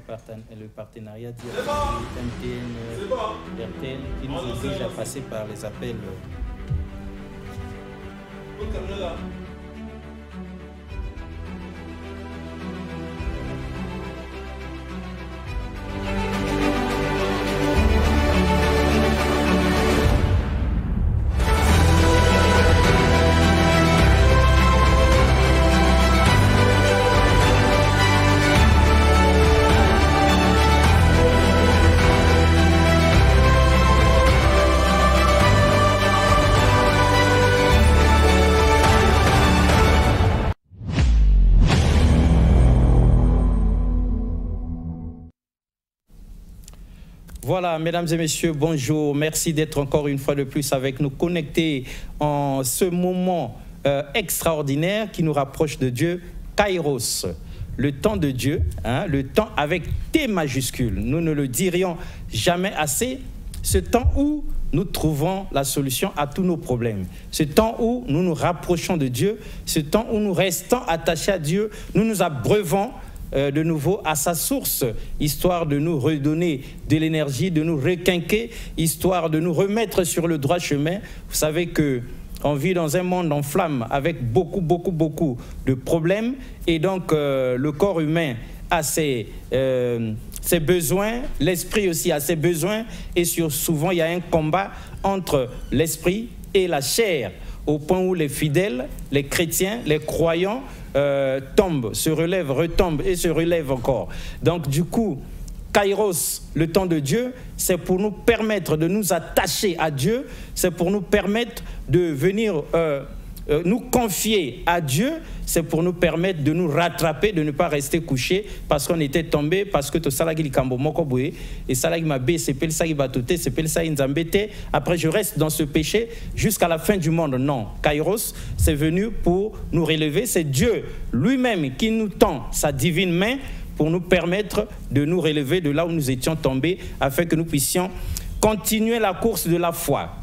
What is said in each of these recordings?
le partenariat direct MTN, RTL, qui nous oblige à passer par les appels. Voilà, mesdames et messieurs, bonjour. Merci d'être encore une fois de plus avec nous, connectés en ce moment extraordinaire qui nous rapproche de Dieu, Kairos. Le temps de Dieu, hein, le temps avec T majuscule. Nous ne le dirions jamais assez. Ce temps où nous trouvons la solution à tous nos problèmes. Ce temps où nous nous rapprochons de Dieu. Ce temps où nous restons attachés à Dieu. Nous nous abreuvons de nouveau à sa source, histoire de nous redonner de l'énergie, de nous requinquer, histoire de nous remettre sur le droit chemin. Vous savez que on vit dans un monde en flammes avec beaucoup de problèmes, et donc le corps humain a ses besoins, l'esprit aussi a ses besoins, et souvent il y a un combat entre l'esprit et la chair, au point où les fidèles, les chrétiens, les croyants tombent, se relèvent, retombent et se relèvent encore. Donc du coup, Kairos, le temps de Dieu, c'est pour nous permettre de nous attacher à Dieu, c'est pour nous permettre de venir nous confier à Dieu, c'est pour nous permettre de nous rattraper, de ne pas rester couché parce qu'on était tombé, parce que tout ça et ça après je reste dans ce péché jusqu'à la fin du monde. Non, Kairos, c'est venu pour nous relever, c'est Dieu lui-même qui nous tend sa divine main pour nous permettre de nous relever de là où nous étions tombés, afin que nous puissions continuer la course de la foi.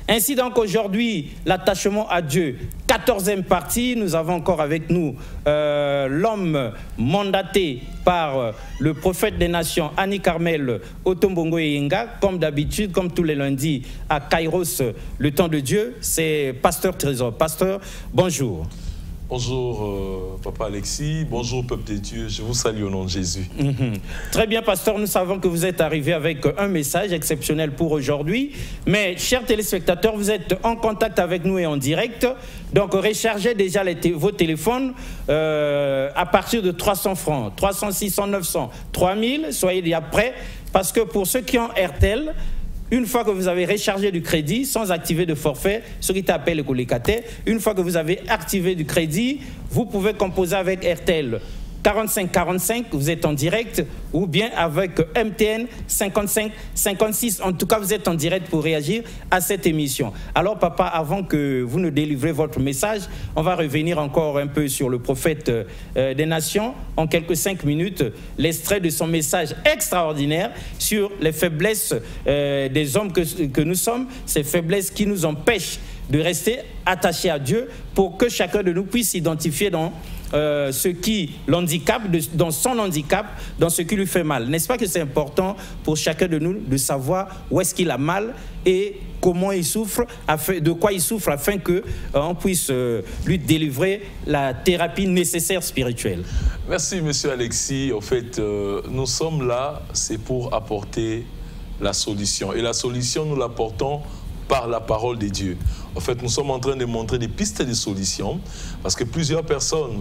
Ainsi donc aujourd'hui, l'attachement à Dieu, 14e partie, nous avons encore avec nous l'homme mandaté par le prophète des nations, Annie Carmel Otombongo Yenga, comme d'habitude, comme tous les lundis à Kairos, le temps de Dieu, c'est Pasteur Trésor. Pasteur, bonjour. Bonjour Papa Alexis, bonjour peuple de Dieu, je vous salue au nom de Jésus. Très bien pasteur, nous savons que vous êtes arrivé avec un message exceptionnel pour aujourd'hui, mais chers téléspectateurs, vous êtes en contact avec nous et en direct, donc rechargez déjà vos téléphones à partir de 300 francs, 300, 600, 900, 3000, soyez déjà prêts, parce que pour ceux qui ont RTL, une fois que vous avez rechargé du crédit sans activer de forfait, ce qui t'appelle le colocataire, une fois que vous avez activé du crédit, vous pouvez composer avec RTL 45-45, vous êtes en direct, ou bien avec MTN 55-56. En tout cas, vous êtes en direct pour réagir à cette émission. Alors, papa, avant que vous nous délivrez votre message, on va revenir encore un peu sur le prophète des nations, en quelques 5 minutes, l'extrait de son message extraordinaire sur les faiblesses des hommes que nous sommes, ces faiblesses qui nous empêchent de rester attachés à Dieu, pour que chacun de nous puisse s'identifier dans ce qui l'handicape, dans son handicap, dans ce qui lui fait mal. N'est-ce pas que c'est important pour chacun de nous de savoir où est-ce qu'il a mal et comment il souffre, de quoi il souffre, afin qu'on puisse lui délivrer la thérapie nécessaire spirituelle. Merci monsieur Alexis. En fait, nous sommes là, c'est pour apporter la solution. Et la solution, nous l'apportons par la parole de Dieu. En fait, nous sommes en train de montrer des pistes de solutions, parce que plusieurs personnes,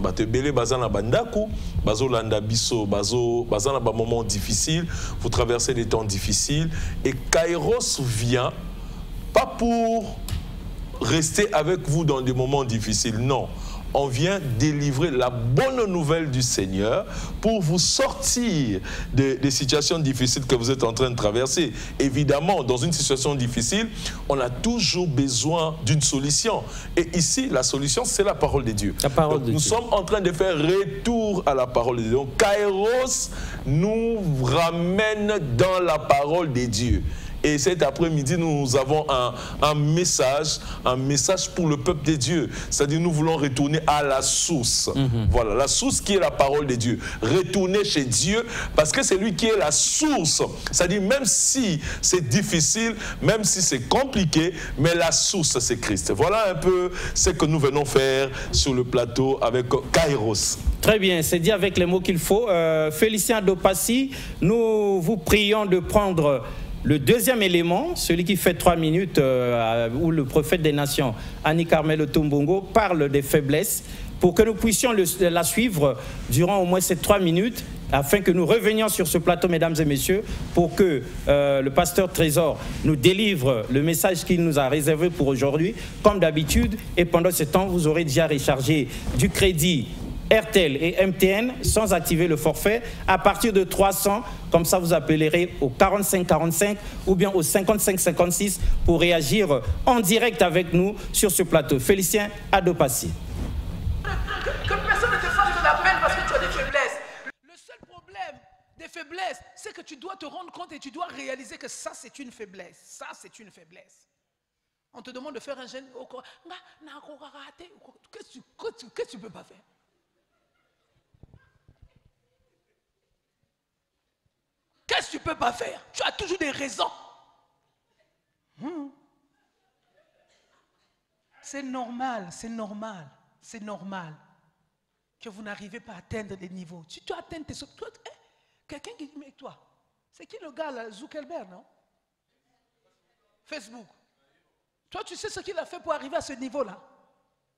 moments difficiles, vous traversez des temps difficiles, et Kairos vient pas pour rester avec vous dans des moments difficiles, non. On vient délivrer la bonne nouvelle du Seigneur pour vous sortir des situations difficiles que vous êtes en train de traverser. Évidemment, dans une situation difficile, on a toujours besoin d'une solution. Et ici, la solution, c'est la parole de Dieu. Nous sommes en train de faire retour à la parole de Dieu. Donc, Kairos nous ramène dans la parole de Dieu. Et cet après-midi, nous avons un message pour le peuple de Dieu. C'est-à-dire, nous voulons retourner à la source. Voilà, la source qui est la parole de Dieu. Retourner chez Dieu, parce que c'est lui qui est la source. C'est-à-dire, même si c'est difficile, même si c'est compliqué, mais la source, c'est Christ. Voilà un peu ce que nous venons faire sur le plateau avec Kairos. Très bien, c'est dit avec les mots qu'il faut. Félicien Adopassi, nous vous prions de prendre le deuxième élément, celui qui fait 3 minutes, où le prophète des nations, Annie Carmel Otombongo, parle des faiblesses, pour que nous puissions la suivre durant au moins ces 3 minutes, afin que nous revenions sur ce plateau, mesdames et messieurs, pour que le pasteur Trésor nous délivre le message qu'il nous a réservé pour aujourd'hui, comme d'habitude. Et pendant ce temps, vous aurez déjà rechargé du crédit RTL et MTN sans activer le forfait à partir de 300. Comme ça, vous appellerez au 45 45 ou bien au 55 56 pour réagir en direct avec nous sur ce plateau. Félicien Adopassi. Que personne ne te fasse de la peine parce que tu as des faiblesses. Le seul problème des faiblesses, c'est que tu dois te rendre compte et tu dois réaliser que ça, c'est une faiblesse. Ça, c'est une faiblesse. On te demande de faire un jeûne. Qu'est-ce que tu ne peux pas faire? Qu'est-ce que tu ne peux pas faire? Tu as toujours des raisons. C'est normal, c'est normal, c'est normal que vous n'arrivez pas à atteindre des niveaux. Si tu atteins tes... Quelqu'un qui dit, mais toi, c'est qui le gars là, Zuckerberg, non? Facebook. Toi, tu sais ce qu'il a fait pour arriver à ce niveau-là?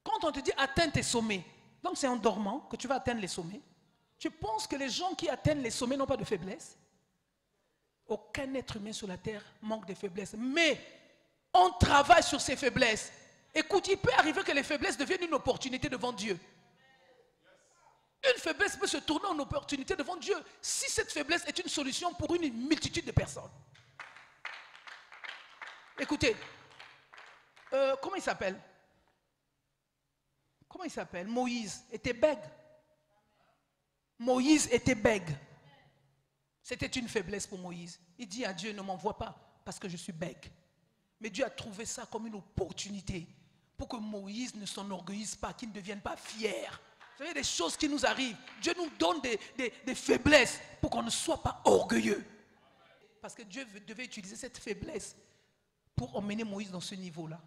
Quand on te dit atteins tes sommets, donc c'est en dormant que tu vas atteindre les sommets. Tu penses que les gens qui atteignent les sommets n'ont pas de faiblesse? Aucun être humain sur la terre manque de faiblesses. Mais on travaille sur ces faiblesses. Écoute, il peut arriver que les faiblesses deviennent une opportunité devant Dieu. Une faiblesse peut se tourner en opportunité devant Dieu si cette faiblesse est une solution pour une multitude de personnes. Écoutez, comment il s'appelle? Comment il s'appelle? Moïse était bègue. Moïse était bègue. C'était une faiblesse pour Moïse. Il dit à Dieu, ne m'envoie pas parce que je suis bègue. Mais Dieu a trouvé ça comme une opportunité pour que Moïse ne s'enorgueillisse pas, qu'il ne devienne pas fier. Vous savez, des choses qui nous arrivent. Dieu nous donne des faiblesses pour qu'on ne soit pas orgueilleux. Parce que Dieu devait utiliser cette faiblesse pour emmener Moïse dans ce niveau-là.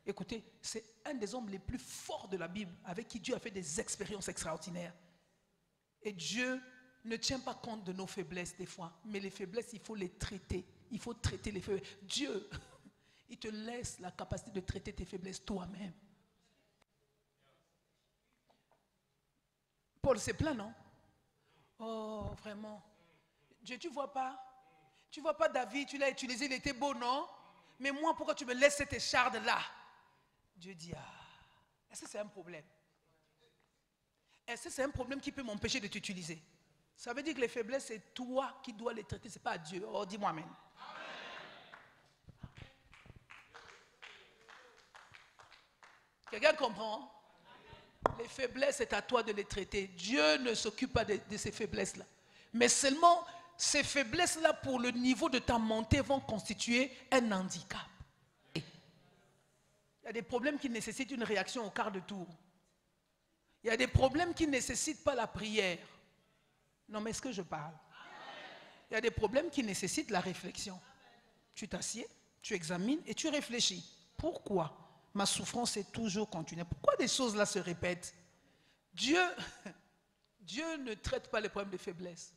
Écoutez, c'est un des hommes les plus forts de la Bible, avec qui Dieu a fait des expériences extraordinaires. Et Dieu ne tient pas compte de nos faiblesses des fois, mais les faiblesses, il faut les traiter. Il faut traiter les faiblesses. Dieu, il te laisse la capacité de traiter tes faiblesses toi-même. Paul s'est plaint, non? Oh, vraiment. Dieu, tu vois pas? Tu vois pas David, tu l'as utilisé, il était beau, non? Mais moi, pourquoi tu me laisses cette écharde-là? Dieu dit, est-ce que c'est un problème? Est-ce que c'est un problème qui peut m'empêcher de t'utiliser? Ça veut dire que les faiblesses, c'est toi qui dois les traiter, ce n'est pas Dieu. Oh, dis-moi amen. Quelqu'un comprend? Les faiblesses, c'est à toi de les traiter. Dieu ne s'occupe pas de ces faiblesses-là. Mais seulement, ces faiblesses-là, pour le niveau de ta montée, vont constituer un handicap. Il y a des problèmes qui nécessitent une réaction au quart de tour. Il y a des problèmes qui ne nécessitent pas la prière. Non, mais est-ce que je parle? Il y a des problèmes qui nécessitent la réflexion. Tu t'assieds, tu examines et tu réfléchis. Pourquoi ma souffrance est toujours continue? Pourquoi des choses là se répètent? Dieu ne traite pas les problèmes de faiblesse.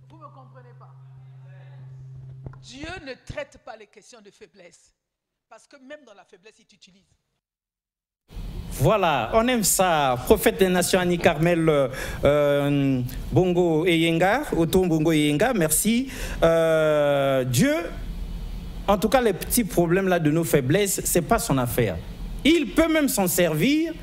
Vous ne me comprenez pas? Dieu ne traite pas les questions de faiblesse. Parce que même dans la faiblesse, il t'utilise. Voilà, on aime ça. Prophète des nations, Annie Carmel Bongo Eyenga, Otom Bongo Eyenga, merci. Dieu, en tout cas, les petits problèmes là de nos faiblesses, ce n'est pas son affaire. Il peut même s'en servir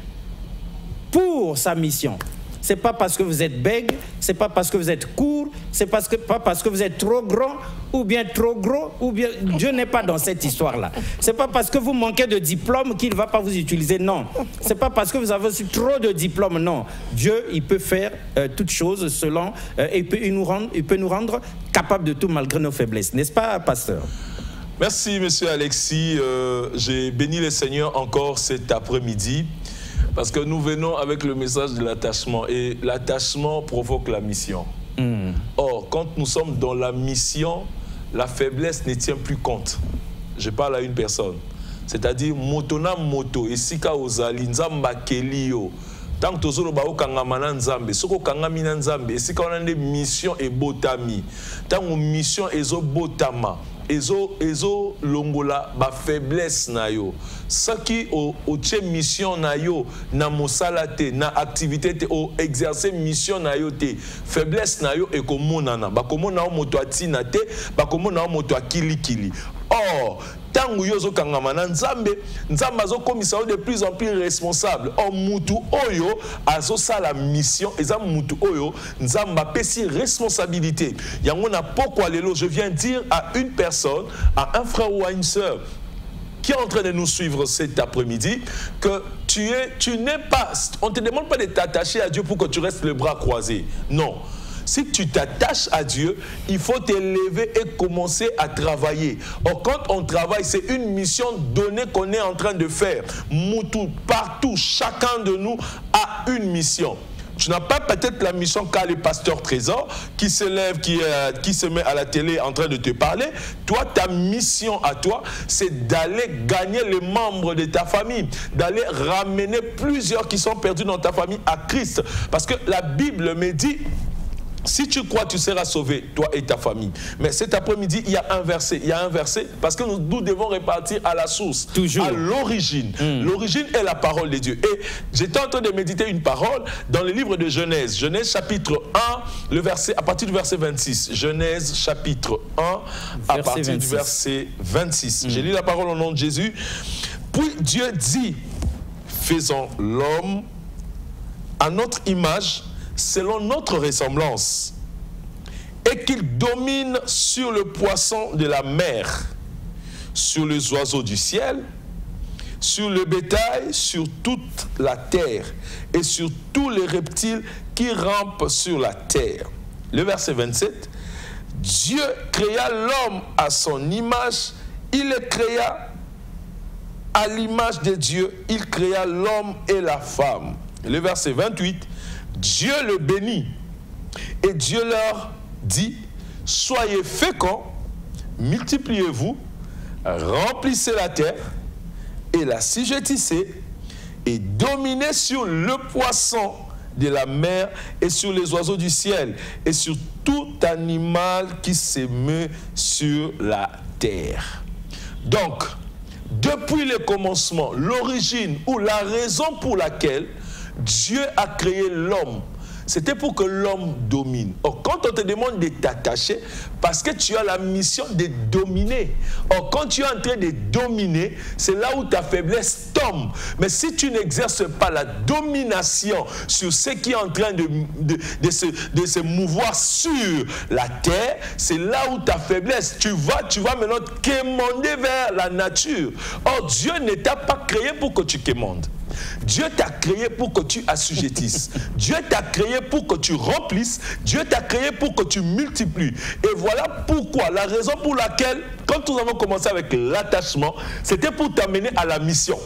pour sa mission. c'est pas parce que vous êtes bègue, c'est pas parce que vous êtes court, c'est pas parce que vous êtes trop grand ou bien trop gros, ou bien Dieu n'est pas dans cette histoire-là. C'est pas parce que vous manquez de diplôme qu'il ne va pas vous utiliser, non. C'est pas parce que vous avez aussi trop de diplômes, non. Dieu, il peut faire toutes choses selon, et il peut nous rendre capables de tout malgré nos faiblesses. N'est-ce pas, pasteur? Merci, monsieur Alexis. J'ai béni le Seigneur encore cet après-midi parce que nous venons avec le message de l'attachement et l'attachement provoque la mission. Or, quand nous sommes dans la mission, la faiblesse ne tient plus compte. Je parle à une personne. C'est-à-dire, motona moto, et sika ozali, nzamba kelio. Tant que tozolo ba okangama na nzambe, soko kangami na nzambe, et sika on a des missions et botami. Tant que mission ezo botama, ezo longola ba faiblesse na yo. Saki o tche mission na yo, na mosala te, na activité te, o exercer mission na yo te. Faiblesse na yo e komonana. Ba komona o moto atina te, ba komona o moto akili. Or, tangu yozo kangama na nzambe, nzambe azo komisa de plus en plus responsable. Or, mutu oyo azo sa la mission, eza mutu oyo nzamba pesi responsabilité. Yango na pourquoi lelo je viens dire à une personne, à un frère ou à une sœur qui est en train de nous suivre cet après-midi, que tu n'es pas, on ne te demande pas de t'attacher à Dieu pour que tu restes les bras croisés. Non. Si tu t'attaches à Dieu, il faut t'élever et commencer à travailler. Or, quand on travaille, c'est une mission donnée qu'on est en train de faire. Moutou, partout, chacun de nous a une mission. Tu n'as pas peut-être la mission qu'a le pasteur Trésor qui se lève, qui se met à la télé en train de te parler. Toi, ta mission à toi, c'est d'aller gagner les membres de ta famille, d'aller ramener plusieurs qui sont perdus dans ta famille à Christ. Parce que la Bible me dit... Si tu crois, tu seras sauvé, toi et ta famille. Mais cet après-midi, il y a un verset. Il y a un verset parce que nous devons repartir à la source, toujours, à l'origine. L'origine est la parole de Dieu. Et j'étais en train de méditer une parole dans le livre de Genèse. Genèse chapitre 1, le verset, à partir du verset 26. Genèse chapitre 1, à partir du verset 26. J'ai lu la parole au nom de Jésus. Puis Dieu dit, faisons l'homme à notre image, selon notre ressemblance, et qu'il domine sur le poisson de la mer, sur les oiseaux du ciel, sur le bétail, sur toute la terre, et sur tous les reptiles qui rampent sur la terre. Le verset 27, Dieu créa l'homme à son image, il le créa à l'image de Dieu, il créa l'homme et la femme. Le verset 28, Dieu le bénit et Dieu leur dit, soyez féconds, multipliez-vous, remplissez la terre et l'assujettissez et dominez sur le poisson de la mer et sur les oiseaux du ciel et sur tout animal qui se meut sur la terre. Donc, depuis le commencement, l'origine ou la raison pour laquelle Dieu a créé l'homme, c'était pour que l'homme domine. Or, quand on te demande de t'attacher, parce que tu as la mission de dominer. Or, quand tu es en train de dominer, c'est là où ta faiblesse tombe. Mais si tu n'exerces pas la domination sur ce qui est en train de se mouvoir sur la terre, c'est là où ta faiblesse, tu vas maintenant quémander vers la nature. Or, Dieu ne t'a pas créé pour que tu quémandes. Dieu t'a créé pour que tu assujettisses. Dieu t'a créé pour que tu remplisses. Dieu t'a créé pour que tu multiplies. Et voilà pourquoi, la raison pour laquelle, quand nous avons commencé avec l'attachement, c'était pour t'amener à la mission.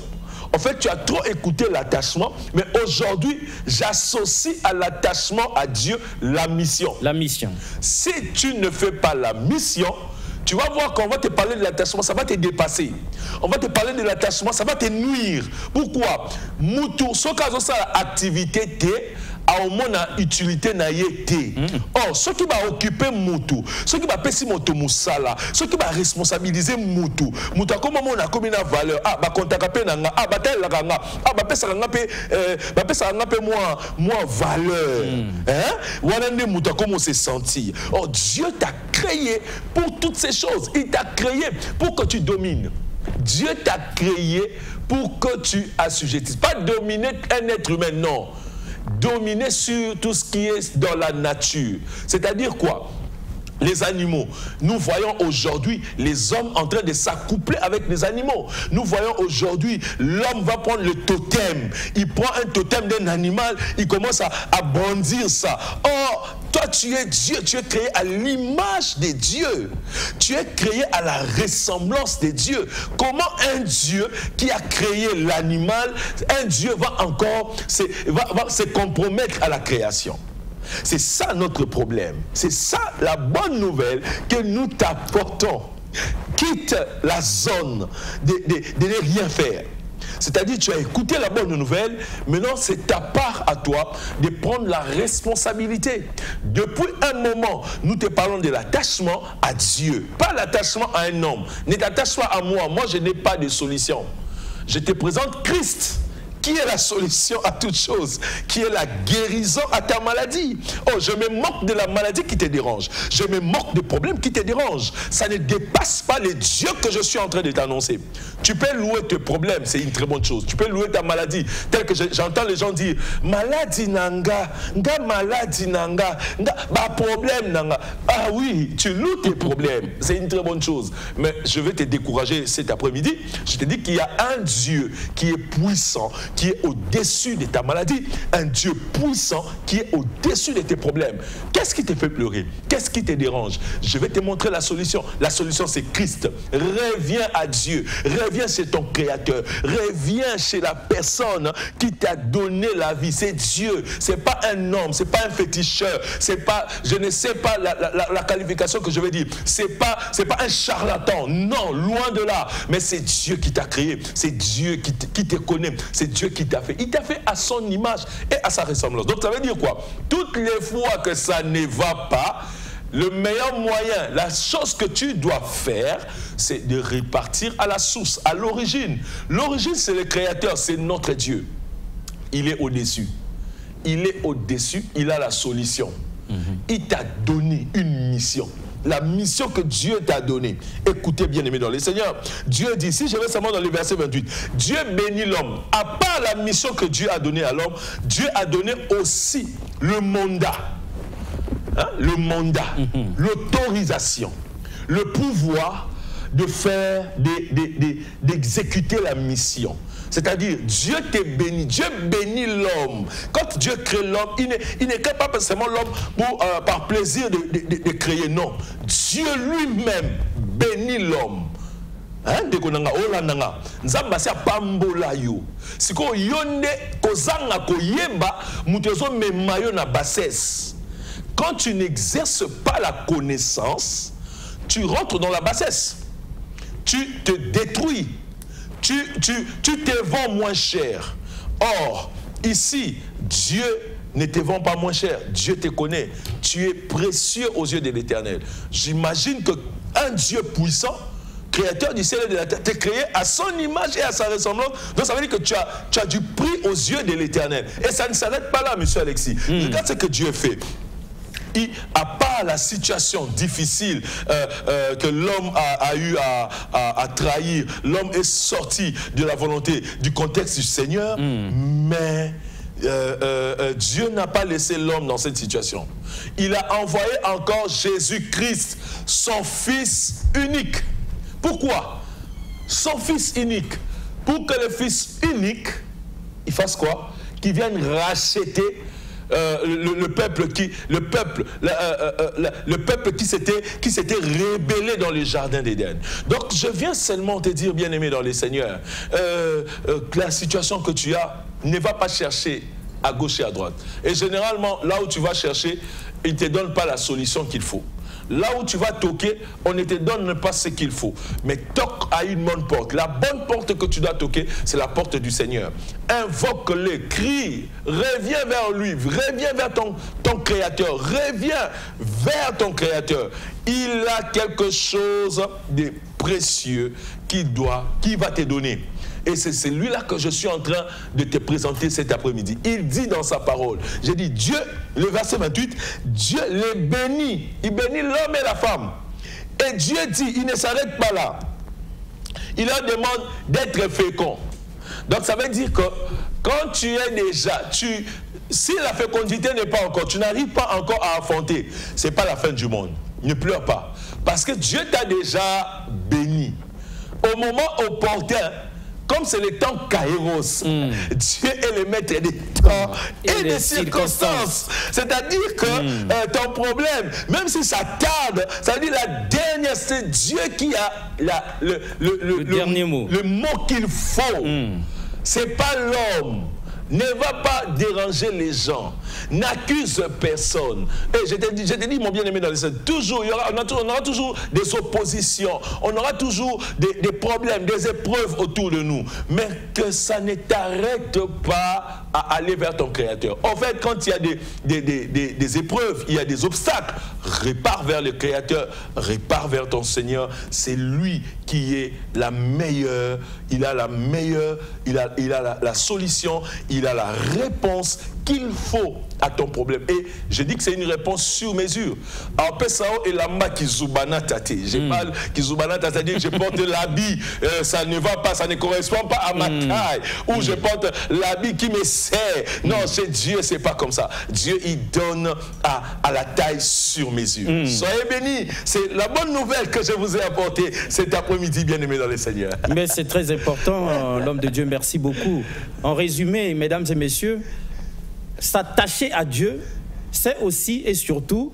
En fait, tu as trop écouté l'attachement, mais aujourd'hui, j'associe à l'attachement à Dieu la mission. La mission. Si tu ne fais pas la mission, tu vas voir qu'on va te parler de l'attachement, ça va te dépasser. On va te parler de l'attachement, ça va te nuire. Pourquoi? Moutou, ce cas ça activité a au moins une utilité na yété. Or, ce qui va occuper Moutou, ce qui va passer Moutou Moussala, ce qui va responsabiliser Moutou, Moutou comme on a comme une valeur, ah bah contacter nanga, ah bah tel la ganga, ah bah pesa ngapé, moins valeur. Hein? Voilà ne Moutou comment on se sentir. Or, Dieu t'a créé pour toutes ces choses. Il t'a créé pour que tu domines. Dieu t'a créé pour que tu assujettisses. Pas dominer un être humain, non. dominer sur tout ce qui est dans la nature. C'est-à-dire quoi? Les animaux. Nous voyons aujourd'hui les hommes en train de s'accoupler avec les animaux. Nous voyons aujourd'hui l'homme va prendre le totem. Il prend un totem d'un animal, il commence à brandir ça. Or, toi tu es Dieu, tu es créé à l'image des dieux. Tu es créé à la ressemblance des dieux. Comment un Dieu qui a créé l'animal, un Dieu va encore va se compromettre à la création? C'est ça notre problème. C'est ça la bonne nouvelle que nous t'apportons. Quitte la zone de ne rien faire. C'est-à-dire, tu as écouté la bonne nouvelle, maintenant c'est ta part à toi de prendre la responsabilité. Depuis un moment, nous te parlons de l'attachement à Dieu, pas l'attachement à un homme. Ne t'attache pas à moi, moi je n'ai pas de solution. Je te présente Christ, qui est la solution à toute chose, qui est la guérison à ta maladie. Oh, je me moque de la maladie qui te dérange. Je me moque des problèmes qui te dérangent. Ça ne dépasse pas les dieux que je suis en train de t'annoncer. Tu peux louer tes problèmes, c'est une très bonne chose. Tu peux louer ta maladie, tel que j'entends les gens dire maladie nanga, nga maladie nanga, nga ba problème nanga. Ah oui, tu loues tes problèmes, c'est une très bonne chose. Mais je vais te décourager cet après-midi. Je te dis qu'il y a un Dieu qui est puissant, qui est au-dessus de ta maladie, un Dieu puissant qui est au-dessus de tes problèmes. Qu'est-ce qui te fait pleurer? Qu'est-ce qui te dérange? Je vais te montrer la solution. La solution, c'est Christ. Reviens à Dieu, reviens chez ton Créateur, reviens chez la personne qui t'a donné la vie. C'est Dieu, c'est pas un homme, c'est pas un féticheur, c'est pas, je ne sais pas la qualification que je vais dire, c'est pas un charlatan, non, loin de là, mais c'est Dieu qui t'a créé, c'est Dieu qui te connaît, c'est Dieu qui t'a fait. Il t'a fait à son image et à sa ressemblance. Donc ça veut dire quoi? Toutes les fois que ça ne va pas, le meilleur moyen, la chose que tu dois faire, c'est de repartir à la source, à l'origine. L'origine, c'est le Créateur, c'est notre Dieu. Il est au-dessus. Il est au-dessus, il a la solution. Il t'a donné une mission. La mission que Dieu t'a donnée. Écoutez bien aimé dans le Seigneur. Dieu dit, si je vais seulement dans le verset 28, Dieu bénit l'homme. À part la mission que Dieu a donnée à l'homme, Dieu a donné aussi le mandat. Hein? Le mandat, l'autorisation, le pouvoir de faire, d'exécuter la mission. C'est-à-dire, Dieu te bénit, Dieu bénit l'homme. Quand Dieu crée l'homme, il ne crée pas seulement l'homme par plaisir de créer, non. Dieu lui-même bénit l'homme. Hein? Nzamba sia pambola yo. Siko yonde kozanga koyeba mutezo memayo na bassesse. Quand tu n'exerces pas la connaissance, tu rentres dans la bassesse. Tu te détruis. Tu te vends moins cher. Or, ici, Dieu ne te vend pas moins cher. Dieu te connaît. Tu es précieux aux yeux de l'Éternel. J'imagine qu'un Dieu puissant, créateur du ciel et de la terre, t'es créé à son image et à sa ressemblance. Donc ça veut dire que tu as du prix aux yeux de l'Éternel. Et ça ne s'arrête pas là, monsieur Alexis. Regarde ce que Dieu fait. À part la situation difficile que l'homme a eu à trahir, l'homme est sorti de la volonté, du contexte du Seigneur, mais Dieu n'a pas laissé l'homme dans cette situation. Il a envoyé encore Jésus-Christ, son Fils unique. Pourquoi? Son Fils unique. Pour que le Fils unique, il fasse quoi? Qu'il vienne racheter le peuple qui s'était rébellé dans les jardins d'Éden. Donc je viens seulement te dire, bien-aimé dans les Seigneurs, la situation que tu as, ne va pas chercher à gauche et à droite. Et généralement, là où tu vas chercher, il ne te donne pas la solution qu'il faut. Là où tu vas toquer, on ne te donne pas ce qu'il faut. Mais toque à une bonne porte. La bonne porte que tu dois toquer, c'est la porte du Seigneur. Invoque-le, crie, reviens vers lui, reviens vers ton Créateur, reviens vers ton Créateur. Il a quelque chose de précieux qui va te donner. Et c'est celui-là que je suis en train de te présenter cet après-midi. Il dit dans sa parole, j'ai dit Dieu, le verset 28, Dieu les bénit. Il bénit l'homme et la femme. Et Dieu dit, il ne s'arrête pas là. Il leur demande d'être féconds, Donc ça veut dire que quand tu es déjà, si la fécondité n'est pas encore, tu n'arrives pas encore à affronter, ce n'est pas la fin du monde. Ne pleure pas. Parce que Dieu t'a déjà béni. Au moment opportun, comme c'est le temps Kairos, Dieu est le maître des temps et des circonstances. C'est-à-dire que ton problème, même si ça tarde, ça veut dire la dernière, c'est Dieu qui a le dernier mot. Le mot qu'il faut. C'est pas l'homme. Ne va pas déranger les gens. N'accuse personne. Et je te dis, mon bien-aimé dans les scènes, toujours, on aura toujours des oppositions, on aura toujours des problèmes, des épreuves autour de nous. Mais que ça ne t'arrête pas à aller vers ton Créateur. En fait, quand il y a des épreuves, il y a des obstacles, repars vers le Créateur, repars vers ton Seigneur. C'est lui qui est la meilleure, il a la meilleure, il a la solution, il a la réponse qu'il faut à ton problème. Et je dis que c'est une réponse sur mesure. Alors, Pesao et Lamba qui zoubana tate. Je parle qui zoubana tate, c'est-à-dire que je porte l'habit, ça ne va pas, ça ne correspond pas à ma taille. Ou je porte l'habit qui me sert. Non, c'est Dieu, c'est pas comme ça. Dieu, il donne à la taille sur mesure. Soyez bénis. C'est la bonne nouvelle que je vous ai apportée cet après-midi, bien-aimés dans le Seigneur. Mais c'est très important, l'homme de Dieu, merci beaucoup. En résumé, mesdames et messieurs, s'attacher à Dieu, c'est aussi et surtout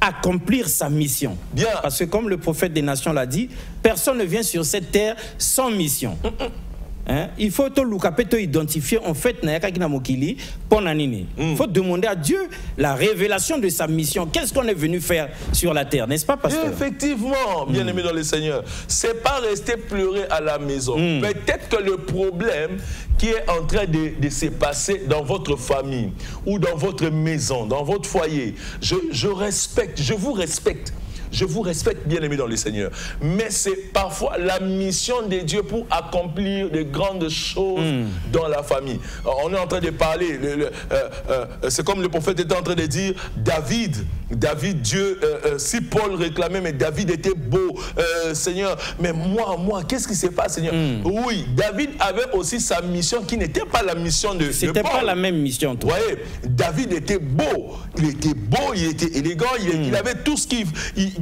accomplir sa mission. Bien. Parce que comme le prophète des nations l'a dit, personne ne vient sur cette terre sans mission. Hein? Il faut identifier en fait il faut demander à Dieu la révélation de sa mission. Qu'est-ce qu'on est venu faire sur la terre, n'est-ce pas, pasteur? Effectivement, bien aimé dans le Seigneur, c'est pas rester pleurer à la maison. Peut-être que le problème qui est en train de se passer dans votre famille ou dans votre maison, dans votre foyer, je vous respecte. Je vous respecte, bien aimé dans le Seigneur. Mais c'est parfois la mission de Dieu pour accomplir de grandes choses dans la famille. On est en train de parler, c'est comme le prophète était en train de dire, David, Dieu, si Paul réclamait, mais David était beau, Seigneur, mais moi, qu'est-ce qui se passe, Seigneur? Oui, David avait aussi sa mission qui n'était pas la mission de Paul. C'était pas la même mission. Vous voyez, David était beau, il était élégant, il avait tout ce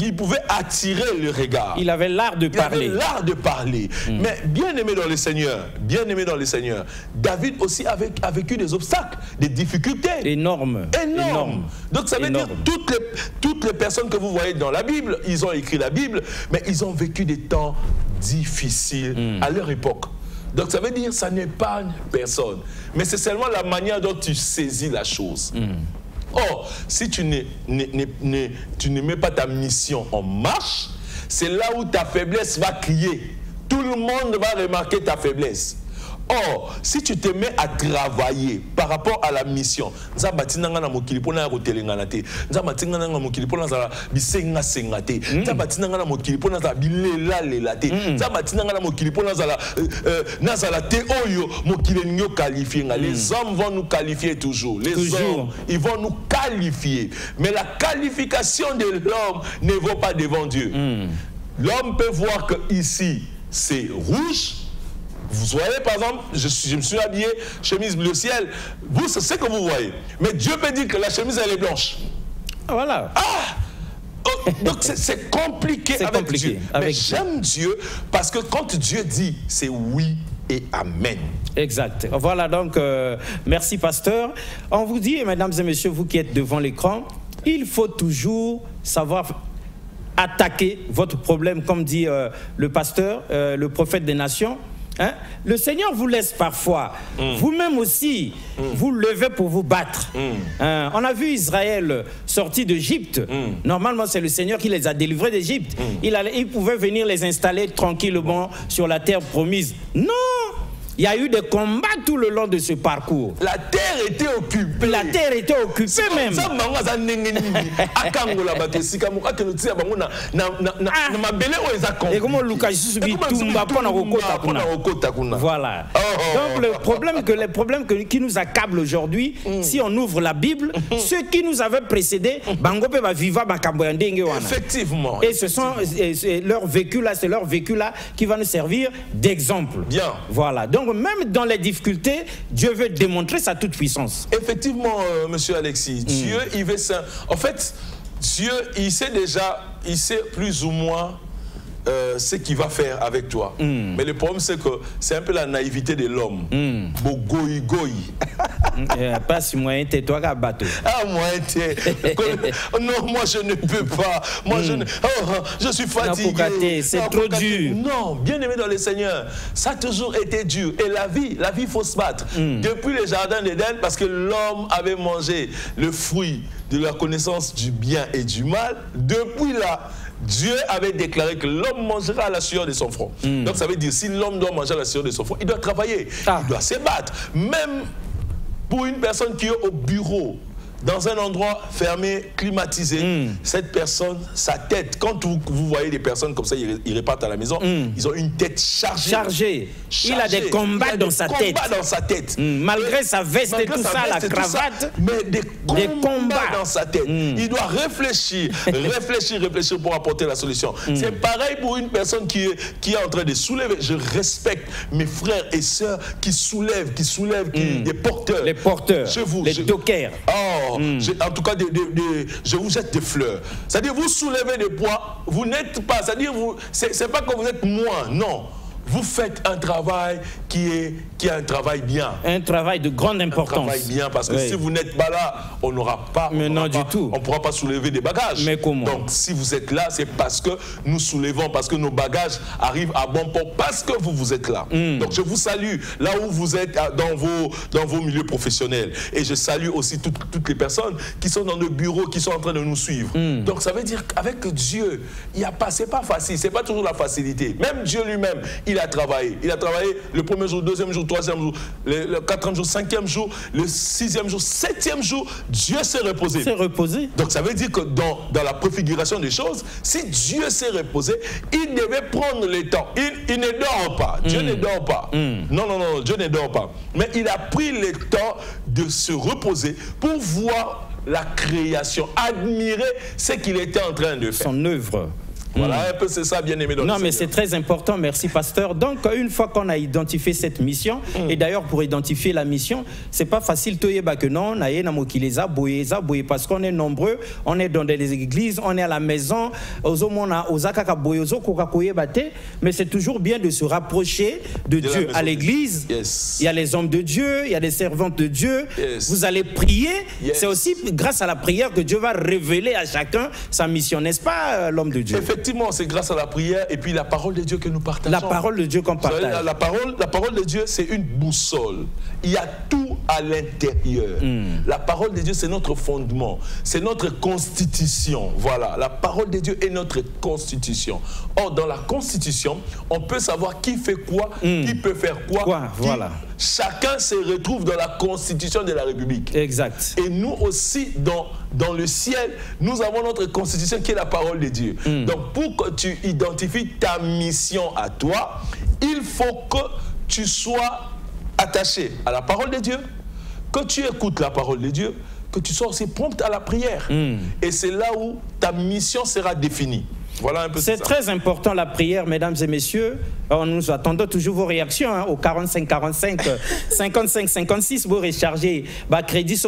il pouvait attirer le regard. Il avait l'art de parler. Il avait l'art de parler. Mais bien aimé dans le Seigneur, David aussi a vécu des obstacles, des difficultés. Énormes. Donc ça veut dire toutes les personnes que vous voyez dans la Bible, ils ont écrit la Bible, mais ils ont vécu des temps difficiles à leur époque. Donc ça veut dire que ça n'épargne personne. Mais c'est seulement la manière dont tu saisis la chose. Or, si tu ne mets pas ta mission en marche, c'est là où ta faiblesse va crier. Tout le monde va remarquer ta faiblesse. Or, si tu te mets à travailler par rapport à la mission, les hommes vont nous qualifier toujours. Les hommes, ils vont nous qualifier. Mais la qualification de l'homme ne vaut pas devant Dieu. L'homme peut voir que ici, c'est rouge. Vous voyez, par exemple, je me suis habillé, chemise bleu ciel. Vous, c'est ce que vous voyez. Mais Dieu peut dire que la chemise, elle est blanche. Voilà. Donc, c'est compliqué avec Dieu. Mais j'aime Dieu parce que quand Dieu dit, c'est oui et amen. Exact. Voilà donc, merci pasteur. On vous dit, mesdames et messieurs, vous qui êtes devant l'écran, il faut toujours savoir attaquer votre problème, comme dit le pasteur, le prophète des nations. Hein? Le Seigneur vous laisse parfois, vous-même aussi, vous levez pour vous battre. On a vu Israël sorti d'Égypte. Normalement, c'est le Seigneur qui les a délivrés d'Égypte. Il pouvait venir les installer tranquillement sur la terre promise. Non! Il y a eu des combats tout le long de ce parcours. La terre était occupée. La terre était occupée même. Voilà. Donc le problème qui nous accable aujourd'hui, si on ouvre la Bible, ceux qui nous avaient précédés, effectivement. Et ce sont leur vécu là, c'est leur vécu là qui va nous servir d'exemple. Bien. Voilà. Donc Donc, même dans les difficultés, Dieu veut démontrer sa toute-puissance. Effectivement, monsieur Alexis, Dieu, il veut ça. En fait, Dieu, il sait déjà, il sait plus ou moins ce qu'il va faire avec toi. Mais le problème, c'est que c'est un peu la naïveté de l'homme. Bogoï. Pas si moi, t'es toi qui as battu. Ah, moi, non, moi, je ne peux pas. Moi, je suis fatigué. C'est trop dur. Non, bien aimé dans le Seigneur, ça a toujours été dur. Et la vie, il faut se battre. Depuis le jardin d'Éden, parce que l'homme avait mangé le fruit de la connaissance du bien et du mal, depuis là, Dieu avait déclaré que l'homme mangera à la sueur de son front. Donc ça veut dire, si l'homme doit manger à la sueur de son front, il doit travailler, il doit se battre. Même pour une personne qui est au bureau, dans un endroit fermé, climatisé, cette personne, sa tête, quand vous voyez des personnes comme ça, ils repartent à la maison, ils ont une tête chargée. Il a des combats dans sa tête. Malgré sa veste et tout ça, la cravate, mais des combats dans sa tête. Il doit réfléchir pour apporter la solution. C'est pareil pour une personne qui est en train de soulever. Je respecte mes frères et sœurs qui soulèvent, des porteurs. Les porteurs, les dockers. En tout cas, je vous jette des fleurs. C'est-à-dire, vous soulevez des poids, vous n'êtes pas, c'est-à-dire, c'est pas que vous êtes moins, non. Vous faites un travail qui est un travail bien. Un travail de grande importance. Un travail bien, parce que si vous n'êtes pas là, on n'aura pas... Mais non, du tout. On ne pourra pas soulever des bagages. Mais comment? Donc, si vous êtes là, c'est parce que nous soulevons, parce que nos bagages arrivent à bon port, parce que vous êtes là. Donc, je vous salue là où vous êtes dans vos milieux professionnels. Et je salue aussi toutes les personnes qui sont dans le bureau, qui sont en train de nous suivre. Donc, ça veut dire qu'avec Dieu, c'est pas facile, c'est pas toujours la facilité. Même Dieu lui-même, il a travaillé. Il a travaillé le premier jour, deuxième jour, troisième jour, le quatrième jour, cinquième jour, le sixième jour, septième jour, Dieu s'est reposé. Donc ça veut dire que dans la préfiguration des choses, si Dieu s'est reposé, il devait prendre le temps. Il ne dort pas. Dieu ne dort pas. Non, Dieu ne dort pas. Mais il a pris le temps de se reposer pour voir la création, admirer ce qu'il était en train de faire. Son œuvre. Voilà, un peu c'est ça, bien aimé dans le Seigneur. Non, mais c'est très important, merci pasteur. Donc, une fois qu'on a identifié cette mission, et d'ailleurs pour identifier la mission, c'est pas facile que non, parce qu'on est nombreux, on est dans des églises, on est à la maison, mais c'est toujours bien de se rapprocher de Dieu. À l'église, il y a les hommes de Dieu, il y a des servantes de Dieu, vous allez prier, c'est aussi grâce à la prière que Dieu va révéler à chacun sa mission, n'est-ce pas, l'homme de Dieu? Effectivement, c'est grâce à la prière et puis la parole de Dieu que nous partageons. La parole de Dieu qu'on partage. La parole de Dieu, c'est une boussole. Il y a tout à l'intérieur. La parole de Dieu, c'est notre fondement. C'est notre constitution. Voilà, la parole de Dieu est notre constitution. Or, dans la constitution, on peut savoir qui fait quoi, qui peut faire quoi. Voilà. Chacun se retrouve dans la constitution de la République. Exact. Et nous aussi, dans le ciel, nous avons notre constitution qui est la parole de Dieu. Donc, pour que tu identifies ta mission à toi, il faut que tu sois attaché à la parole de Dieu, que tu écoutes la parole de Dieu, que tu sois aussi prompt à la prière. Et c'est là où ta mission sera définie. Voilà un peu. C'est très important la prière, mesdames et messieurs. Alors, nous attendons toujours vos réactions au 45 45 55 56. Vous rechargez crédit,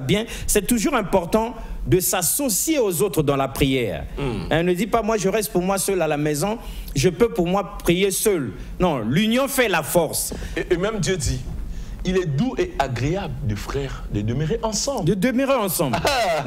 bien. C'est toujours important de s'associer aux autres dans la prière. Ne dit pas moi je reste pour moi seul à la maison, je peux pour moi prier seul. Non, l'union fait la force. Et même Dieu dit, il est doux et agréable de frères de demeurer ensemble. De demeurer ensemble.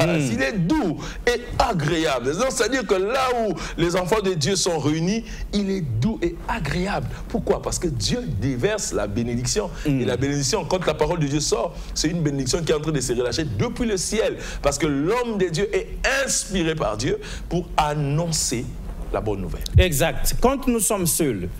Il est doux et agréable. C'est-à-dire que là où les enfants de Dieu sont réunis, il est doux et agréable. Pourquoi? Parce que Dieu déverse la bénédiction. Et la bénédiction, quand la parole de Dieu sort, c'est une bénédiction qui est en train de se relâcher depuis le ciel. Parce que l'homme de Dieu est inspiré par Dieu pour annoncer la bonne nouvelle. Exact. Quand nous sommes seuls,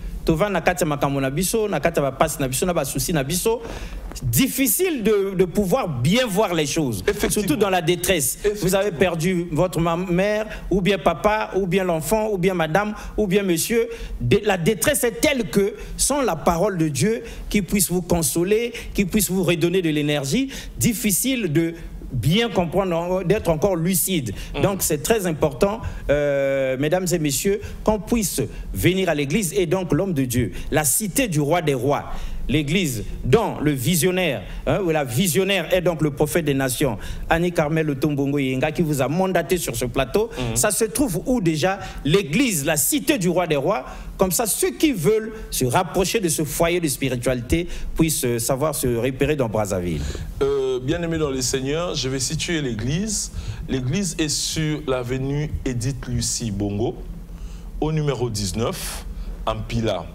difficile de pouvoir bien voir les choses, surtout dans la détresse. Vous avez perdu votre mère, ou bien papa, ou bien l'enfant, ou bien madame, ou bien monsieur. La détresse est telle que, sans la parole de Dieu qui puisse vous consoler, qui puisse vous redonner de l'énergie, difficile de bien comprendre, d'être encore lucide. Donc c'est très important, mesdames et messieurs, qu'on puisse venir à l'église. Et donc l'homme de Dieu, la cité du roi des rois, l'église dont le visionnaire, ou la visionnaire est donc le prophète des nations, Annie Carmel Otombongo Yenga, qui vous a mandaté sur ce plateau, ça se trouve où déjà? L'église, la cité du roi des rois. Comme ça, ceux qui veulent se rapprocher de ce foyer de spiritualité puissent savoir se repérer dans Brazzaville. Bien-aimé dans le Seigneur, je vais situer l'église. L'église est sur l'avenue Edith Lucie Bongo, au numéro 19, en Pila.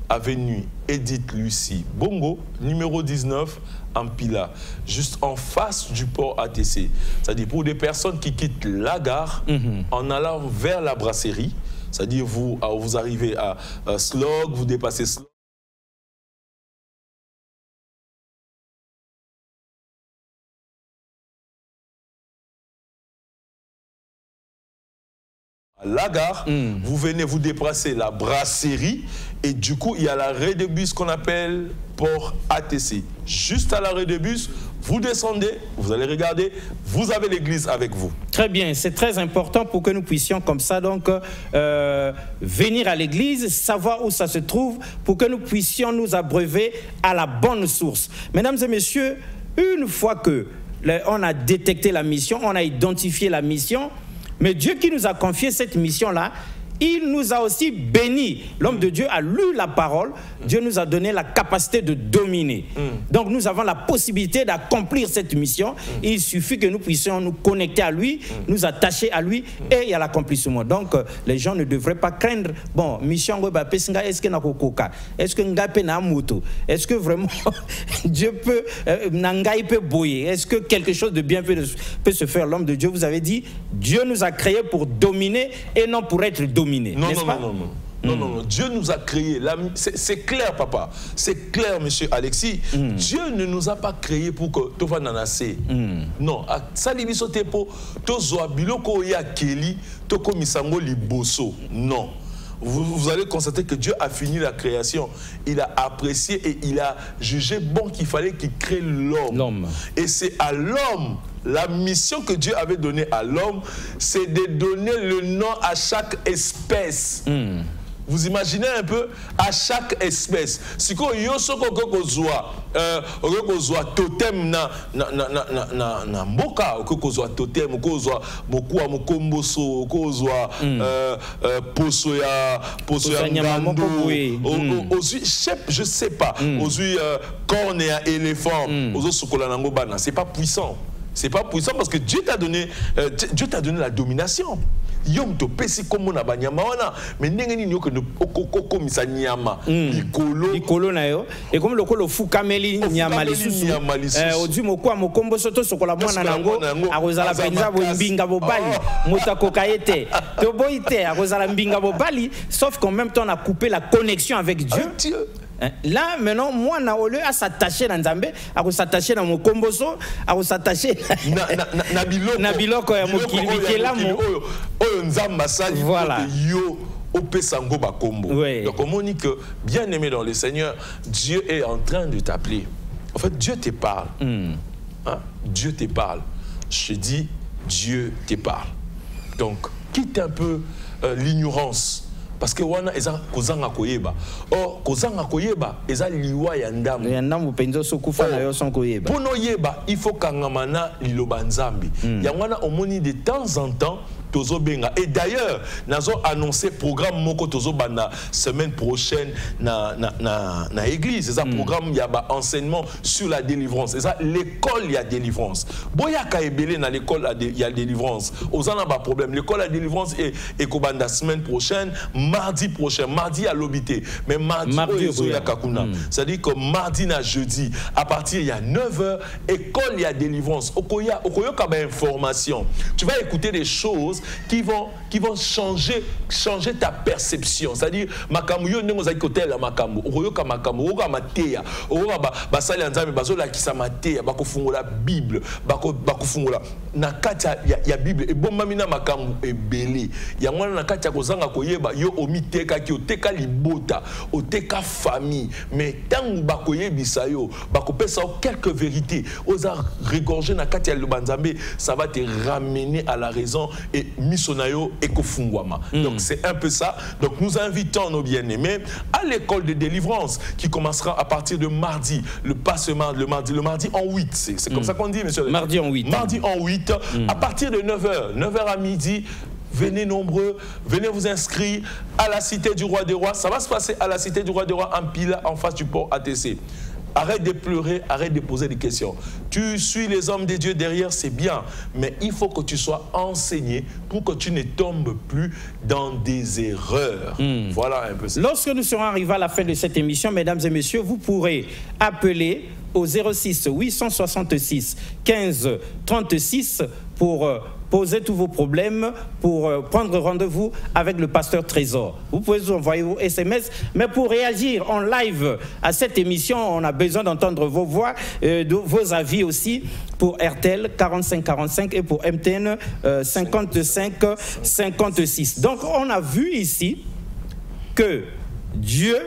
Avenue Edith Lucie Bongo, numéro 19, en Pila, juste en face du port ATC. C'est-à-dire pour des personnes qui quittent la gare en allant vers la brasserie, c'est-à-dire vous arrivez à Slog, vous dépassez Slog. À la gare, vous venez vous déplacer la brasserie et du coup il y a l'arrêt de bus qu'on appelle port ATC. Juste à l'arrêt de bus, vous descendez, vous allez regarder, vous avez l'église avec vous. Très bien, c'est très important pour que nous puissions comme ça donc venir à l'église, savoir où ça se trouve, pour que nous puissions nous abreuver à la bonne source. Mesdames et messieurs, une fois que on a détecté la mission, on a identifié la mission, mais Dieu qui nous a confié cette mission-là, il nous a aussi bénis. L'homme de Dieu a lu la parole. Dieu nous a donné la capacité de dominer. Donc nous avons la possibilité d'accomplir cette mission. Il suffit que nous puissions nous connecter à lui, nous attacher à lui et il y a l'accomplissement. Donc les gens ne devraient pas craindre. Bon, mission, est-ce que est-ce que est-ce que vraiment Dieu peut, est-ce que quelque chose de bien peut se faire? L'homme de Dieu vous avait dit, Dieu nous a créés pour dominer et non pour être dominé. Non, Dieu nous a créés. C'est clair, papa. C'est clair, monsieur Alexis. Dieu ne nous a pas créés pour que tu vas nanasser. Non. Non. Vous allez constater que Dieu a fini la création. Il a apprécié et il a jugé bon qu'il fallait qu'il crée l'homme. Et c'est à l'homme, la mission que Dieu avait donnée à l'homme, c'est de donner le nom à chaque espèce. Vous imaginez un peu, à chaque espèce. Si vous avez totem na mboka, totem, mokomboso, poso ya ngando, je sais pas, corne ya éléphant, c'est pas puissant. C'est pas puissant parce que Dieu t'a donné la domination. Yom to pesi comme na banyama wana mais ndengeni nyoko no okoko misanyama likolo na yo et comme lokolo fukameli nyama lisusu odi mokwa mokombo soto sokola mwana nango akozala penza bo mbinga bobali motakoka ete to boite akozala mbinga bobali sauf qu'en même temps on a coupé la connexion avec Dieu. Là, maintenant, moi, à s'attacher dans Nzambe, à s'attacher dans mon komboso, à s'attacher na biloko ya mokili bikela mo Nzamba sali yo opesango bakombo. Donc on dit que bien aimé dans le Seigneur, Dieu est en train de t'appeler. En fait, Dieu te parle. Dieu te parle. Je dis, Dieu te parle. Donc, quitte un peu l'ignorance. Parce que wana eza kozanga koyeba. Or kozanga koyeba eza liwa ya ndamu. Ya ndamu penzo sokufa na yo son koyeba. Pono yeba, il faut kangamana liloba nzambi. Ya wana omoni de temps en temps tozo benga. Et d'ailleurs, nazo annoncé programme moko tozo banda semaine prochaine na église. C'est un programme yaba enseignement sur la délivrance. C'est ça l'école y a délivrance. Boya ka ebele na l'école y a délivrance. Ozana ba problème. L'école à délivrance est kobanda semaine prochaine, mardi prochain, mardi à l'obité. Mais mardi ya kakuna. C'est-à-dire que mardi na jeudi à partir il y a 9h, école y a délivrance. Okoya ka ba information. Tu vas écouter des choses qui vont changer ta perception. C'est-à-dire, makambu yo ndenge ozali kotela makambu, okoyoka makambu, okoyoka mateya, okoyoka basali ya nzambe bazolakisa mateya, bakofungola Bible, bakofungola na kati ya Bible ebombami na makambu ebele. Yango na kati ya kozanga koyeba yo omiteka ki oteka libota, oteka famille, mais tangu bakoyebisa yo, bakopesa quelques vérités, oza regorger na kati ya Nzambe, ça va te ramener à la raison et misonayo et kofungwama. Donc c'est un peu ça. Donc nous invitons nos bien-aimés à l'école de délivrance qui commencera à partir de mardi, le mardi en 8. C'est comme ça qu'on dit, monsieur. Mardi en 8. Mardi en 8, à partir de 9h à midi. Venez nombreux, venez vous inscrire à la Cité du Roi des Rois. Ça va se passer à la Cité du Roi des Rois en Pila, en face du port ATC. Arrête de pleurer, arrête de poser des questions. Tu suis les hommes de Dieu derrière, c'est bien. Mais il faut que tu sois enseigné pour que tu ne tombes plus dans des erreurs. Voilà un peu ça. Lorsque nous serons arrivés à la fin de cette émission, mesdames et messieurs, vous pourrez appeler au 06 866 15 36 pour poser tous vos problèmes, pour prendre rendez-vous avec le pasteur Trésor. Vous pouvez vous envoyer vos SMS, mais pour réagir en live à cette émission, on a besoin d'entendre vos voix, vos avis aussi pour RTL 4545 et pour MTN 5556. Donc on a vu ici que Dieu,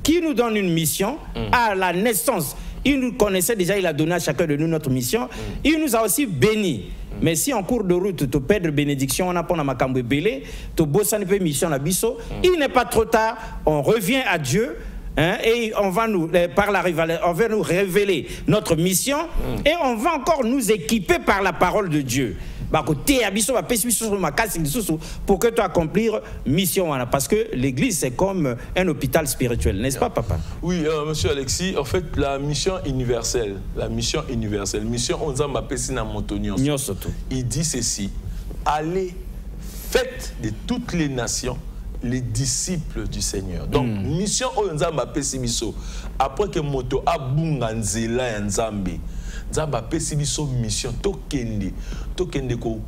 qui nous donne une mission, à la naissance, il nous connaissait déjà, il a donné à chacun de nous notre mission, il nous a aussi bénis. Mais si en cours de route, tu perds bénédiction, on a pas makambo belé, tu bosses une mission à biso, il n'est pas trop tard, on revient à Dieu. Hein, et on va nous, on va nous révéler notre mission et on va encore nous équiper par la parole de Dieu. Pour que tu accomplir mission. Parce que l'église, c'est comme un hôpital spirituel, n'est-ce pas, papa? Oui, monsieur Alexis, en fait, la mission universelle, mission on il dit ceci: allez, faites de toutes les nations les disciples du Seigneur. Donc, mission Onzamba Pessimiso, après que moto abunga nzela ya nzambe, nzamba pessimiso mission tokende ko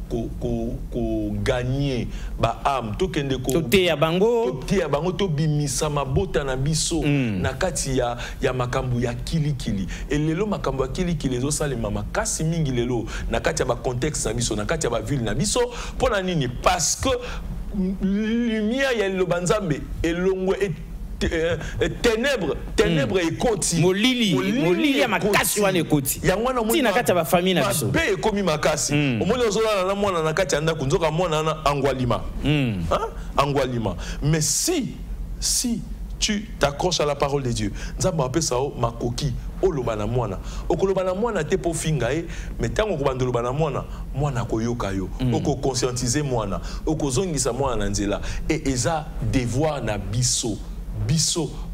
gagner ba âme, tokende ko teya bango to bimisa mabota na biso na kati ya makambu ya kilikili. Et lelo makambu ya kilikili zo salema makasi mingi lelo na kati ya ba contexte na biso, na kati ya ba ville na biso, pona nini? Parce que lumière ya lobanzambe elongwe ténèbres et koti molili ya makasi wana ekoti tina kati ya ba famille na biso be ekomi makasi omoni ozolala na mwana na kati ya ndako nzoka mwana na angwalima angwalima. Mais si tu t'accroches à la parole de Dieu, nzamba apesa o makoki oloba na mwana okoloba na mwana te po finga mais tango kobanda loba na mwana koyoka yo oko conscientiser mwana okozongisa mwana na nzela et eza devoir na biso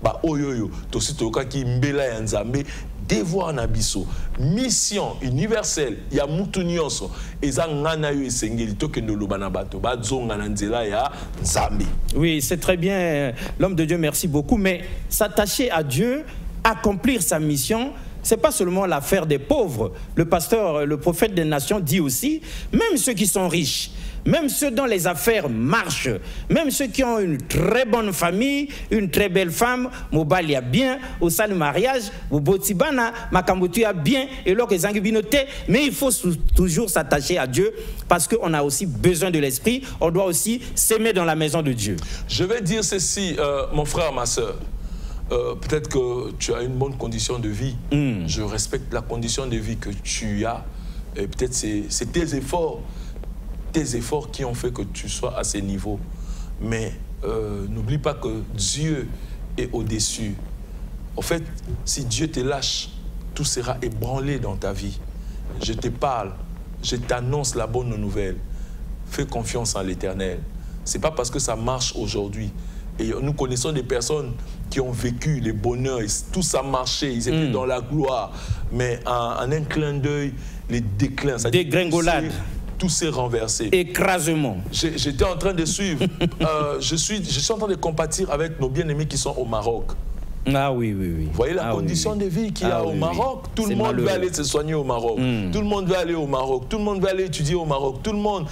ba oyoyo tosi toyoka mbela ya nzambe, devoir na biso, mission universelle ya mutu nyonso eza ngana yo esengeli tokende loba na bato bazonga na nzela ya nzambe. Oui, c'est très bien, l'homme de Dieu, merci beaucoup, mais s'attacher à Dieu, accomplir sa mission, c'est pas seulement l'affaire des pauvres. Le pasteur, le prophète des nations dit aussi, même ceux qui sont riches, même ceux dont les affaires marchent, même ceux qui ont une très bonne famille, une très belle femme, Mobali a bien, au salut mariage, au Botibana, Makambutu a bien, et l'autre est binoté, mais il faut toujours s'attacher à Dieu parce qu'on a aussi besoin de l'esprit, on doit aussi s'aimer dans la maison de Dieu. Je vais dire ceci, mon frère, ma soeur. Peut-être que tu as une bonne condition de vie. Je respecte la condition de vie que tu as. Et peut-être c'est tes efforts qui ont fait que tu sois à ce niveau. Mais n'oublie pas que Dieu est au-dessus. En fait, si Dieu te lâche, tout sera ébranlé dans ta vie. Je te parle, je t'annonce la bonne nouvelle. Fais confiance en l'Éternel. Ce n'est pas parce que ça marche aujourd'hui. Et nous connaissons des personnes qui ont vécu les bonheurs, tout ça marchait, ils étaient dans la gloire. Mais en un clin d'œil, les déclins, dégringolade, tout s'est renversé. Écrasement. J'étais en train de suivre, je suis en train de compatir avec nos bien-aimés qui sont au Maroc. Ah oui. Vous voyez la condition de vie qu'il y a au Maroc. Tout le monde veut aller se soigner au Maroc. Tout le monde veut aller au Maroc. Tout le monde veut aller étudier au Maroc. Tout le monde.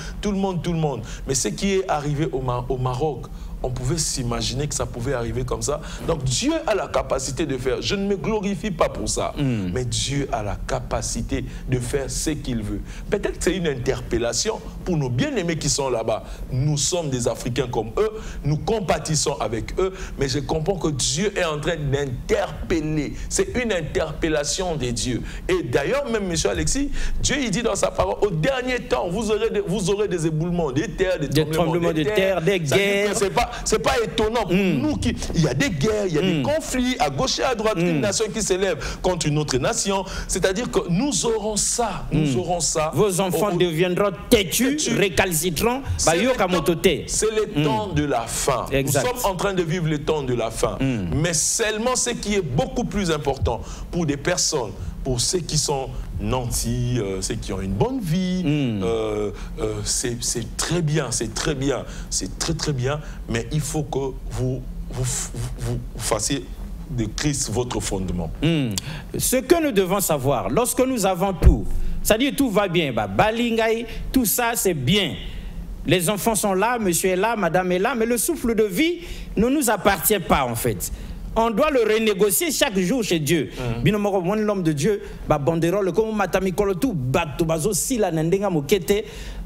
Mais ce qui est arrivé au Maroc, on pouvait s'imaginer que ça pouvait arriver comme ça. Donc Dieu a la capacité de faire. Je ne me glorifie pas pour ça, mais Dieu a la capacité de faire ce qu'il veut. Peut-être que c'est une interpellation pour nos bien-aimés qui sont là-bas. Nous sommes des Africains comme eux, nous compatissons avec eux, mais je comprends que Dieu est en train d'interpeller. C'est une interpellation des dieux. Et d'ailleurs, même M. Alexis, Dieu il dit dans sa parole, au dernier temps, vous aurez des éboulements, des terres, des tremblements de terre, des guerres. C'est pas étonnant pour nous. Il y a des guerres, il y a des conflits à gauche et à droite, une nation qui s'élève contre une autre nation. C'est-à-dire que nous aurons ça. Nous aurons ça. Vos enfants deviendront têtus, récalcitrants. C'est le temps de la fin. Exact. Nous sommes en train de vivre le temps de la fin. Mais seulement ce qui est beaucoup plus important pour des personnes, pour ceux qui sont nantis, ceux qui ont une bonne vie, c'est très bien, c'est très bien, c'est très très bien, mais il faut que vous fassiez de Christ votre fondement. Ce que nous devons savoir, lorsque nous avons tout, c'est-à-dire tout va bien, balingaï, tout ça c'est bien. Les enfants sont là, monsieur est là, madame est là, mais le souffle de vie ne nous appartient pas en fait. On doit le renégocier chaque jour chez Dieu. L'homme de Dieu,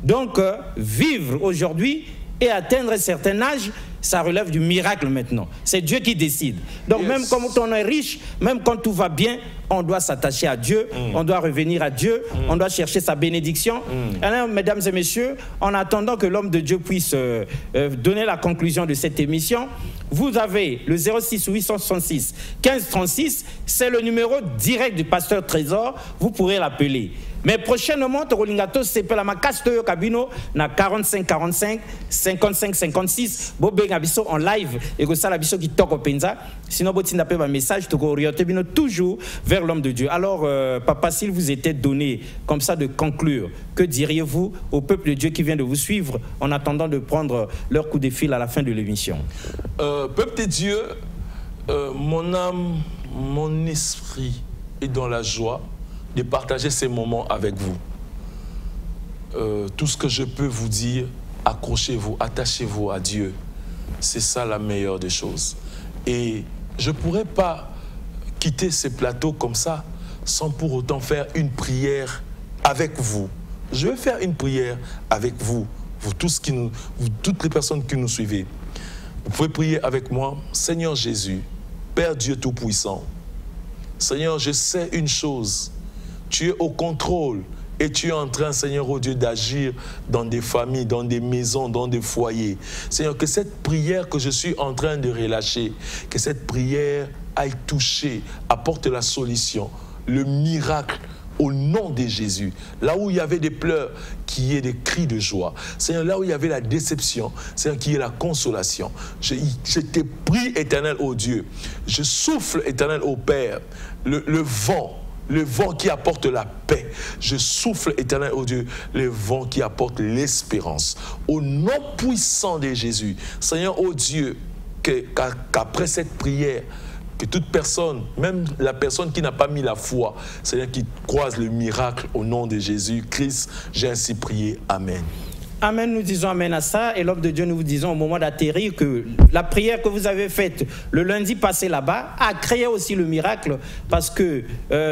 donc vivre aujourd'hui et atteindre un certain âge, ça relève du miracle maintenant. C'est Dieu qui décide. Donc même quand on est riche, même quand tout va bien, on doit s'attacher à Dieu, on doit revenir à Dieu, on doit chercher sa bénédiction. Alors, mesdames et messieurs, en attendant que l'homme de Dieu puisse donner la conclusion de cette émission, vous avez le 06 866 15 36, c'est le numéro direct du pasteur Trésor, vous pourrez l'appeler. Mais prochainement, Togolingato s'appelle ma Castoyo Cabino na 45 45 55 56. Bobé Gabiso en live et que ça la biso qui toque au penza. Sinon, botin d'appel un message Togo orienté bino toujours vers l'homme de Dieu. Alors, papa, s'il vous était donné comme ça de conclure, que diriez-vous au peuple de Dieu qui vient de vous suivre en attendant de prendre leur coup de fil à la fin de l'émission? Peuple de Dieu, mon âme, mon esprit est dans la joie de partager ces moments avec vous. Tout ce que je peux vous dire, accrochez-vous, attachez-vous à Dieu. C'est ça la meilleure des choses. Et je ne pourrais pas quitter ce plateau comme ça sans pour autant faire une prière avec vous. Je vais faire une prière avec vous, toutes les personnes qui nous suivez. Vous pouvez prier avec moi. Seigneur Jésus, Père Dieu Tout-Puissant, Seigneur, je sais une chose. Tu es au contrôle et tu es en train, Seigneur, oh Dieu, d'agir dans des familles, dans des maisons, dans des foyers. Seigneur, que cette prière que je suis en train de relâcher, que cette prière aille toucher, apporte la solution, le miracle au nom de Jésus. Là où il y avait des pleurs, qu'il y ait des cris de joie. Seigneur, là où il y avait la déception, Seigneur, qu'il y ait la consolation. Je te prie, éternel, oh Dieu. Je souffle, éternel, ô Père, le vent qui apporte la paix. Je souffle, éternel, oh Dieu, le vent qui apporte l'espérance. Au nom puissant de Jésus, Seigneur, oh Dieu, qu'après cette prière, que toute personne, même la personne qui n'a pas mis la foi, Seigneur, qui croise le miracle au nom de Jésus-Christ, j'ai ainsi prié. Amen. Amen, nous disons amen à ça. Et l'homme de Dieu, nous vous disons au moment d'atterrir que la prière que vous avez faite le lundi passé là-bas a créé aussi le miracle, parce que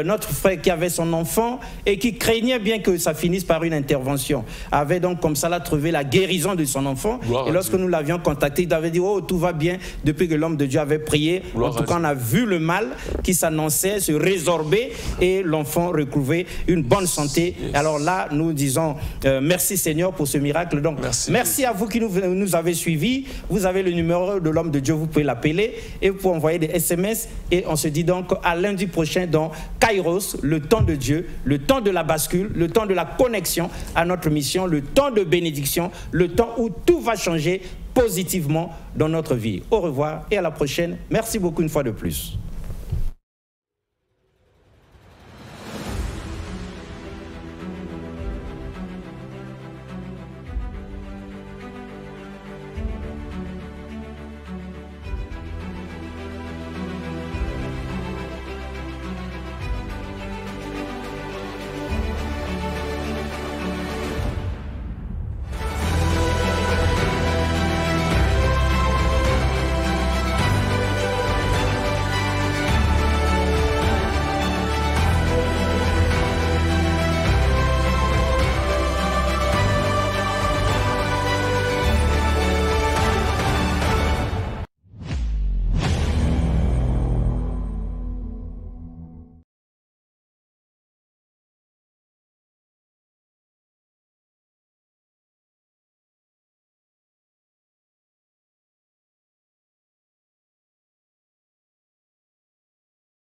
notre frère qui avait son enfant et qui craignait bien que ça finisse par une intervention avait donc comme ça là trouvé la guérison de son enfant. Et lorsque nous l'avions contacté, il avait dit oh tout va bien depuis que l'homme de Dieu avait prié. En tout cas, on a vu le mal qui s'annonçait se résorber et l'enfant retrouver une bonne santé. Alors là, nous disons merci Seigneur pour ce miracle. Donc, merci à vous qui nous avez suivis. Vous avez le numéro de l'homme de Dieu, vous pouvez l'appeler et vous pouvez envoyer des SMS. Et on se dit donc à lundi prochain dans Kairos, le temps de Dieu, le temps de la bascule, le temps de la connexion à notre mission, le temps de bénédiction, le temps où tout va changer positivement dans notre vie. Au revoir et à la prochaine. Merci beaucoup une fois de plus.